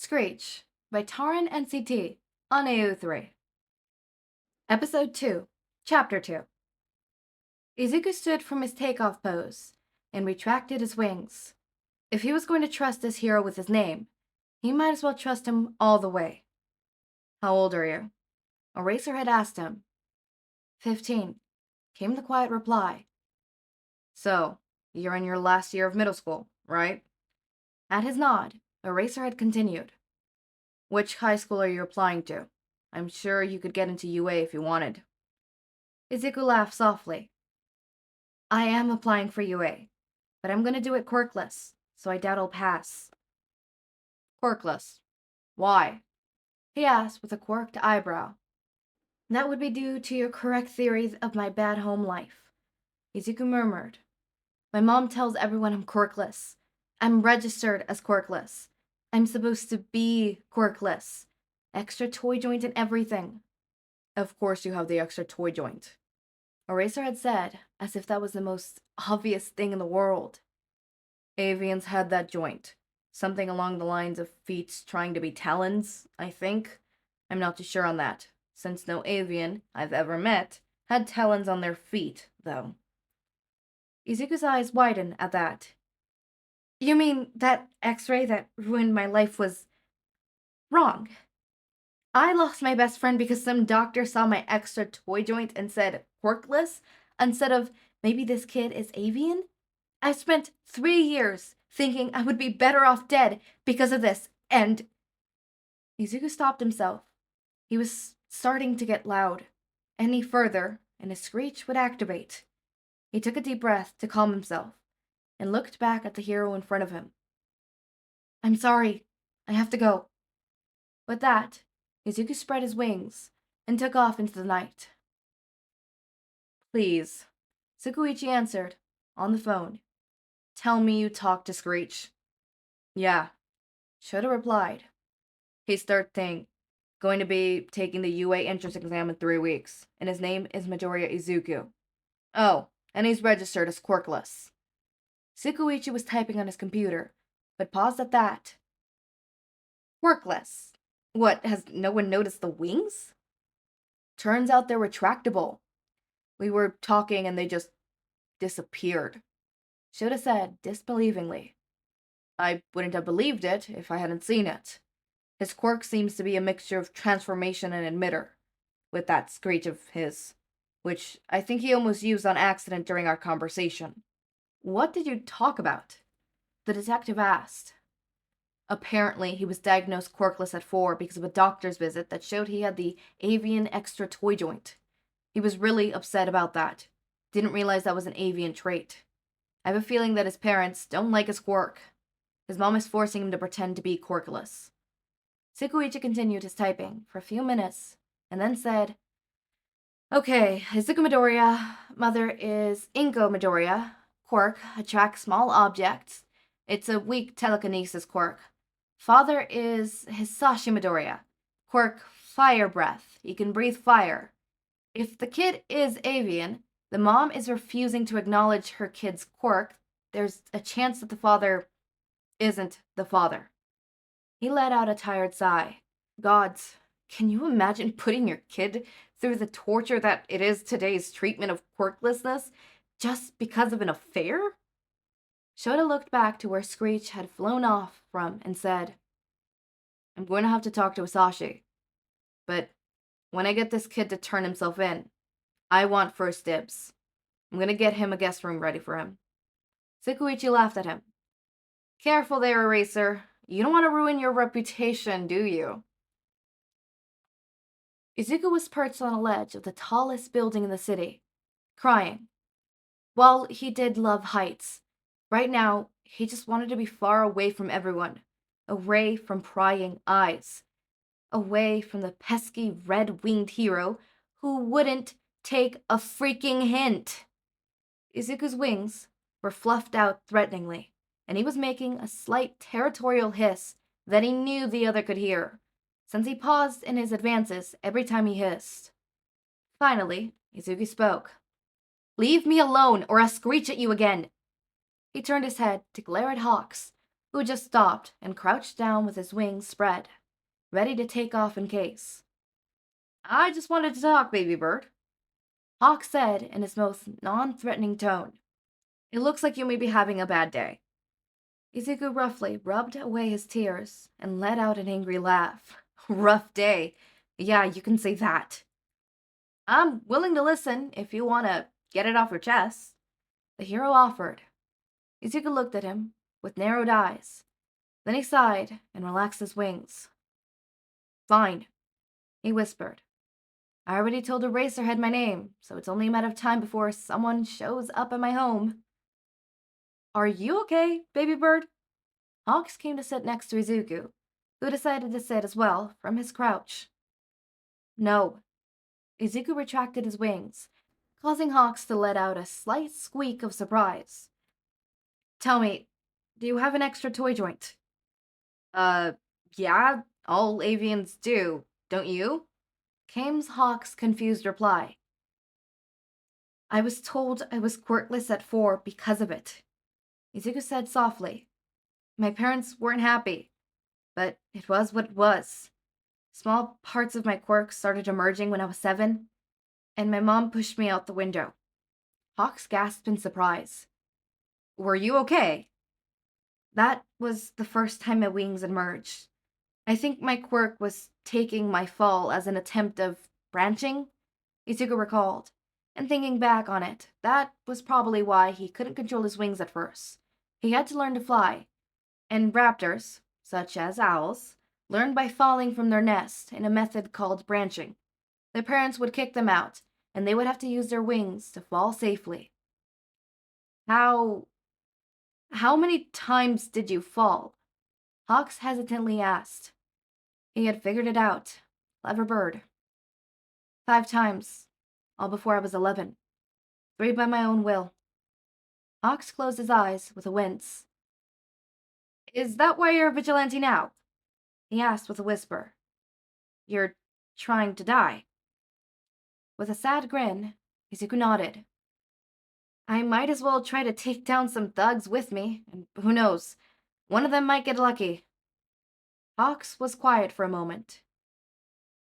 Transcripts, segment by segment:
Screech by Taran NCT on AO3. Episode 2, Chapter 2. Izuku stood from his takeoff pose and retracted his wings. If he was going to trust this hero with his name, he might as well trust him all the way. How old are you? Eraserhead asked him. 15, came the quiet reply. So, you're in your last year of middle school, right? At his nod, Eraserhead continued. Which high school are you applying to? I'm sure you could get into UA if you wanted. Izuku laughed softly. I am applying for UA, but I'm gonna do it quirkless, so I doubt I'll pass. Quirkless? Why? He asked with a quirked eyebrow. That would be due to your correct theories of my bad home life. Izuku murmured. My mom tells everyone I'm quirkless. I'm registered as quirkless. I'm supposed to be quirkless. Extra toy joint and everything. Of course you have the extra toy joint. Eraserhead said, as if that was the most obvious thing in the world. Avians had that joint. Something along the lines of feet trying to be talons, I think. I'm not too sure on that, since no avian I've ever met had talons on their feet, though. Izuku's eyes widened at that. You mean that X-ray that ruined my life was wrong? I lost my best friend because some doctor saw my extra toy joint and said quirkless instead of maybe this kid is avian? I spent 3 years thinking I would be better off dead because of this, and... Izuku stopped himself. He was starting to get loud. Any further, and his screech would activate. He took a deep breath to calm himself, and looked back at the hero in front of him. I'm sorry. I have to go. With that, Izuku spread his wings and took off into the night. Please, Tsukuichi answered, on the phone. Tell me you talked to Screech. Yeah, Shouta replied. He's 13, going to be taking the UA entrance exam in 3 weeks, and his name is Midoriya Izuku. Oh, and he's registered as quirkless. Tsukuichi was typing on his computer, but paused at that. Quirkless? What, has no one noticed the wings? Turns out they're retractable. We were talking and they just disappeared. Shouta said disbelievingly. I wouldn't have believed it if I hadn't seen it. His quirk seems to be a mixture of transformation and emitter, with that screech of his, which I think he almost used on accident during our conversation. What did you talk about? The detective asked. Apparently, he was diagnosed quirkless at 4 because of a doctor's visit that showed he had the avian extra toy joint. He was really upset about that. Didn't realize that was an avian trait. I have a feeling that his parents don't like his quirk. His mom is forcing him to pretend to be quirkless. Tsukuichi continued his typing for a few minutes, and then said, Okay, Izuku Midoriya, mother is Inko Midoriya. Quirk, attracts small objects. It's a weak telekinesis quirk. Father is Hizashi Midoriya. Quirk, fire breath. He can breathe fire. If the kid is avian, the mom is refusing to acknowledge her kid's quirk. There's a chance that the father isn't the father. He let out a tired sigh. Gods, can you imagine putting your kid through the torture that it is today's treatment of quirklessness just because of an affair? Shouta looked back to where Screech had flown off from and said, I'm going to have to talk to Hizashi. But when I get this kid to turn himself in, I want first dibs. I'm going to get him a guest room ready for him. Tsukuichi laughed at him. Careful there, Eraser. You don't want to ruin your reputation, do you? Izuku was perched on a ledge of the tallest building in the city, crying. While he did love heights, right now, he just wanted to be far away from everyone, away from prying eyes, away from the pesky red-winged hero who wouldn't take a freaking hint. Izuku's wings were fluffed out threateningly, and he was making a slight territorial hiss that he knew the other could hear, since he paused in his advances every time he hissed. Finally, Izuku spoke. Leave me alone, or I'll screech at you again. He turned his head to glare at Hawks, who just stopped and crouched down with his wings spread, ready to take off in case. "I just wanted to talk, baby bird," Hawk said in his most non-threatening tone. "It looks like you may be having a bad day." Izuku roughly rubbed away his tears and let out an angry laugh. "Rough day. Yeah, you can say that." "I'm willing to listen if you want to get it off your chest," the hero offered. Izuku looked at him with narrowed eyes. Then he sighed and relaxed his wings. "Fine," he whispered. "I already told Eraserhead my name, so it's only a matter of time before someone shows up at my home." "Are you okay, baby bird?" Hawks came to sit next to Izuku, who decided to sit as well from his crouch. "No." Izuku retracted his wings, causing Hawks to let out a slight squeak of surprise. "Tell me, do you have an extra toy joint?" Yeah, all avians do, don't you?" Came's Hawk's confused reply. "I was told I was quirkless at 4 because of it," Izuku said softly. "My parents weren't happy, but it was what it was. Small parts of my quirk started emerging when I was 7, and my mom pushed me out the window." Hawks gasped in surprise. "Were you okay?" "That was the first time my wings emerged. I think my quirk was taking my fall as an attempt of branching," Izuku recalled. And thinking back on it, that was probably why he couldn't control his wings at first. He had to learn to fly. And raptors, such as owls, learn by falling from their nest in a method called branching. Their parents would kick them out, and they would have to use their wings to fall safely. How many times did you fall?" Hawks hesitantly asked. He had figured it out. Clever bird. 5 times, all before I was 11. 3 by my own will. Hawks closed his eyes with a wince. "Is that why you're a vigilante now?" he asked with a whisper. "You're trying to die?" With a sad grin, Izuku nodded. "I might as well try to take down some thugs with me, and who knows, one of them might get lucky." Hawks was quiet for a moment.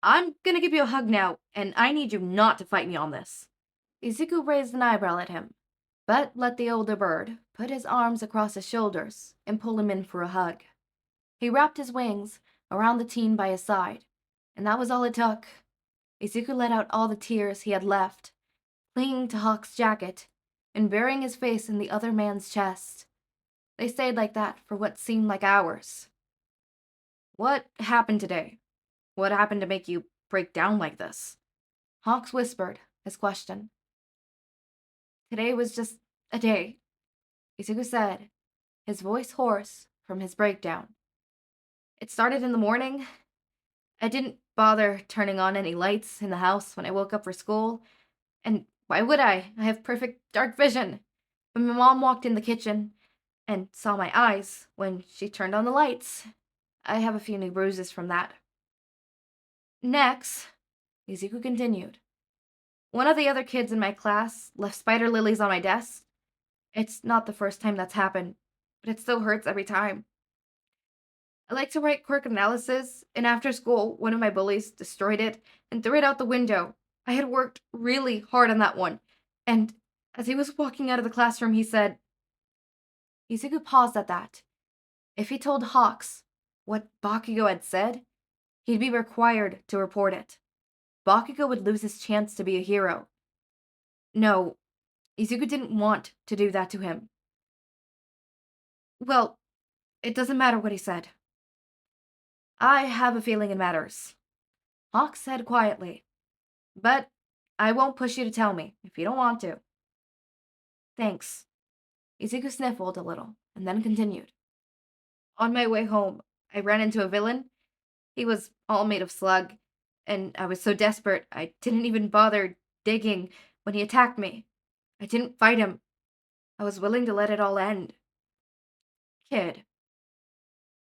"I'm gonna give you a hug now, and I need you not to fight me on this." Izuku raised an eyebrow at him, but let the older bird put his arms across his shoulders and pull him in for a hug. He wrapped his wings around the teen by his side, and that was all it took. Izuku let out all the tears he had left, clinging to Hawk's jacket and burying his face in the other man's chest. They stayed like that for what seemed like hours. "What happened today? What happened to make you break down like this?" Hawks whispered his question. "Today was just a day," Izuku said, his voice hoarse from his breakdown. "It started in the morning. I didn't bother turning on any lights in the house when I woke up for school. And why would I? I have perfect dark vision. But my mom walked in the kitchen and saw my eyes when she turned on the lights. I have a few new bruises from that." "Next," Izuku continued, "one of the other kids in my class left spider lilies on my desk. It's not the first time that's happened, but it still hurts every time. I like to write quirk analysis, and after school, one of my bullies destroyed it and threw it out the window. I had worked really hard on that one, and as he was walking out of the classroom, he said—" Izuku paused at that. If he told Hawks what Bakugou had said, he'd be required to report it. Bakugou would lose his chance to be a hero. No, Izuku didn't want to do that to him. "Well, it doesn't matter what he said. I have a feeling it matters," Hawks said quietly. "But I won't push you to tell me if you don't want to." "Thanks." Izuku sniffled a little and then continued. "On my way home, I ran into a villain. He was all made of slug, and I was so desperate I didn't even bother digging when he attacked me. I didn't fight him. I was willing to let it all end." "Kid."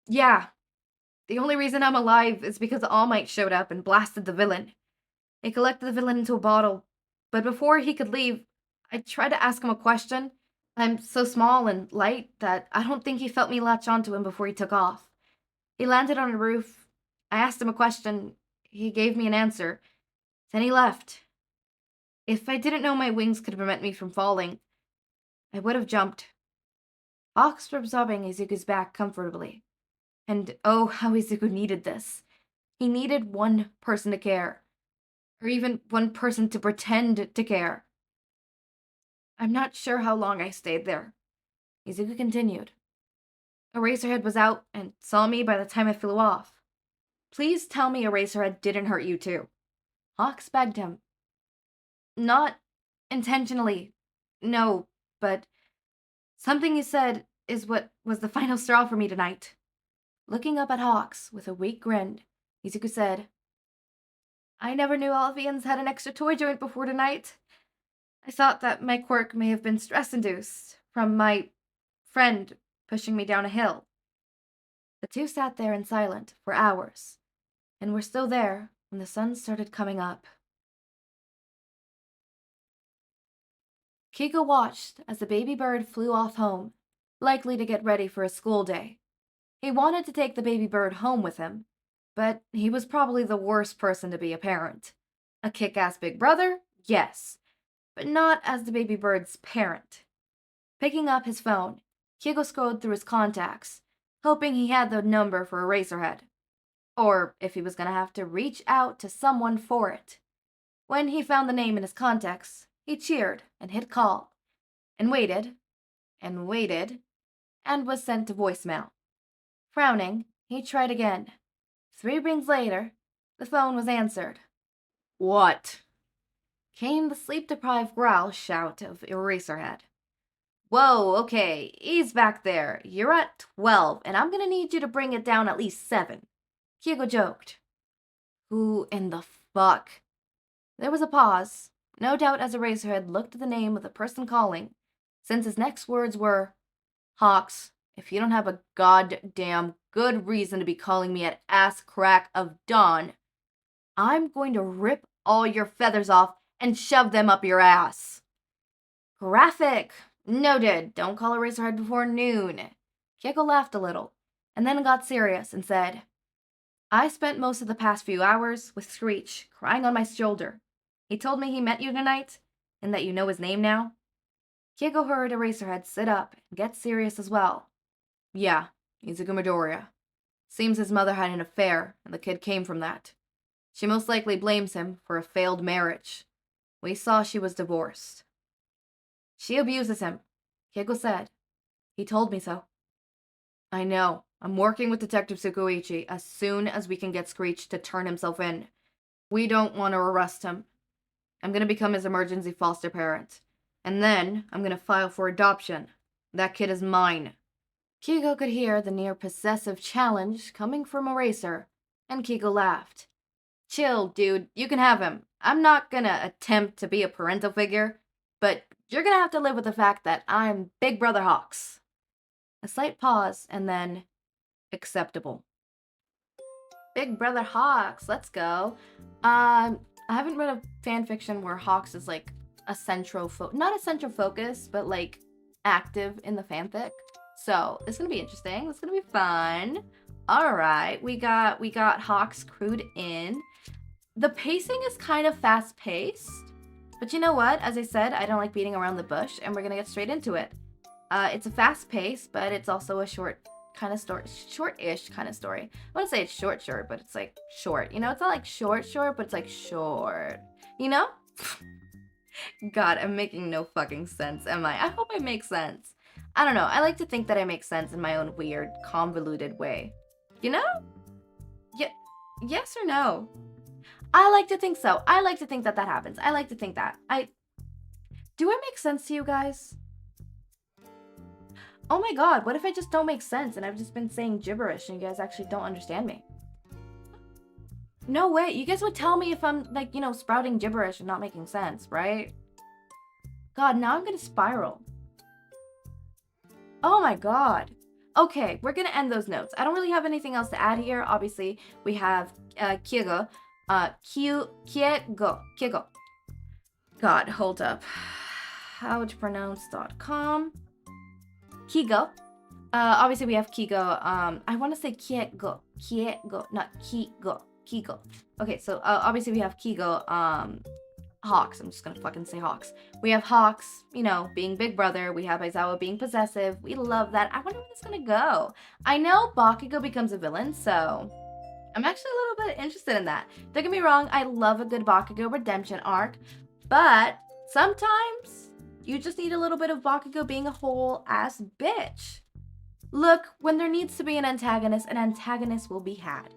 "Yeah. The only reason I'm alive is because All Might showed up and blasted the villain. He collected the villain into a bottle, but before he could leave, I tried to ask him a question, I'm so small and light that I don't think he felt me latch onto him before he took off. He landed on a roof. I asked him a question. He gave me an answer. Then he left. If I didn't know my wings could prevent me from falling, I would have jumped. Hawks were absorbing Izuku's back comfortably. And oh, how Izuku needed this. He needed one person to care. Or even one person to pretend to care. I'm not sure how long I stayed there. Izuku continued. Eraserhead was out and saw me by the time I flew off. Please tell me Eraserhead didn't hurt you too. Hawks begged him. Not intentionally. No, but something you said is what was the final straw for me tonight. Looking up at Hawks with a weak grin, Izuku said, I never knew Alvians had an extra toy joint before tonight. I thought that my quirk may have been stress-induced from my friend pushing me down a hill. The two sat there in silence for hours, and were still there when the sun started coming up. Keigo watched as the baby bird flew off home, likely to get ready for a school day. He wanted to take the baby bird home with him, but he was probably the worst person to be a parent. A kick-ass big brother? Yes, but not as the baby bird's parent. Picking up his phone, Keigo scrolled through his contacts, hoping he had the number for Eraserhead. Or if he was going to have to reach out to someone for it. When he found the name in his contacts, he cheered and hit call, and waited, and was sent to voicemail. Frowning, he tried again. 3 rings later, the phone was answered. What? Came the sleep-deprived growl shout of Eraserhead. Whoa, okay, ease back there. You're at 12, and I'm gonna need you to bring it down at least 7. Keigo joked. Who in the fuck? There was a pause, no doubt as Eraserhead looked at the name of the person calling, since his next words were, Hawks, if you don't have a goddamn good reason to be calling me at ass crack of dawn, I'm going to rip all your feathers off and shove them up your ass. Graphic. Noted. Don't call Eraserhead before noon. Keigo laughed a little, and then got serious and said, I spent most of the past few hours with Screech, crying on my shoulder. He told me he met you tonight, and that you know his name now. Keigo heard Eraserhead sit up and get serious as well. Yeah, Izuku Midoriya. Seems his mother had an affair, and the kid came from that. She most likely blames him for a failed marriage. We saw she was divorced. She abuses him, Keigo said. He told me so. I know. I'm working with Detective Tsukuichi as soon as we can get Screech to turn himself in. We don't want to arrest him. I'm going to become his emergency foster parent. And then I'm going to file for adoption. That kid is mine. Keigo could hear the near-possessive challenge coming from Eraser, and Keigo laughed. Chill, dude. You can have him. I'm not going to attempt to be a parental figure, but you're going to have to live with the fact that I'm Big Brother Hawks. A slight pause, and then, acceptable. Big Brother Hawks, let's go. I haven't read a fanfiction where Hawks is like a central not a central focus, but like active in the fanfic. So it's gonna be interesting. It's gonna be fun. All right, we got Hawks crewed in. The pacing is kind of fast paced, but you know what? As I said, I don't like beating around the bush, and we're gonna get straight into it. It's a fast pace, but it's also a short kind of story, short-ish kind of story. I wouldn't say it's short, but it's like short. You know, it's not like short, but it's like short. You know? God, I'm making no fucking sense, am I? I hope I make sense. I don't know. I like to think that I make sense in my own weird, convoluted way. You know? Yes or no? I like to think so. I like to think that that happens. I like to think that. Do I make sense to you guys? Oh my god, what if I just don't make sense and I've just been saying gibberish and you guys actually don't understand me? No way, you guys would tell me if I'm, like, you know, sprouting gibberish and not making sense, right? God, now I'm gonna spiral. Oh my god. Okay, we're gonna end those notes. I don't really have anything else to add here. Obviously, we have Keigo. Keigo. God, hold up. Howtopronounce.com. Keigo. Obviously we have Keigo. I want to say Keigo, not Keigo. Okay, so obviously we have Keigo. Hawks. I'm just gonna fucking say Hawks. We have Hawks, you know, being big brother. We have Aizawa being possessive. We love that. I wonder where this is gonna go. I know Bakugou becomes a villain, so I'm actually a little bit interested in that. Don't get me wrong, I love a good Bakugou redemption arc, but sometimes you just need a little bit of Bakugou being a whole ass bitch. Look, when there needs to be an antagonist will be had.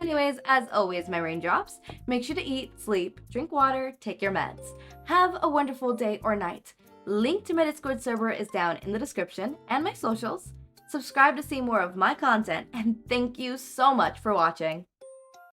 Anyways, as always, my raindrops, make sure to eat, sleep, drink water, take your meds. Have a wonderful day or night. Link to my Discord server is down in the description and my socials. Subscribe to see more of my content, and thank you so much for watching.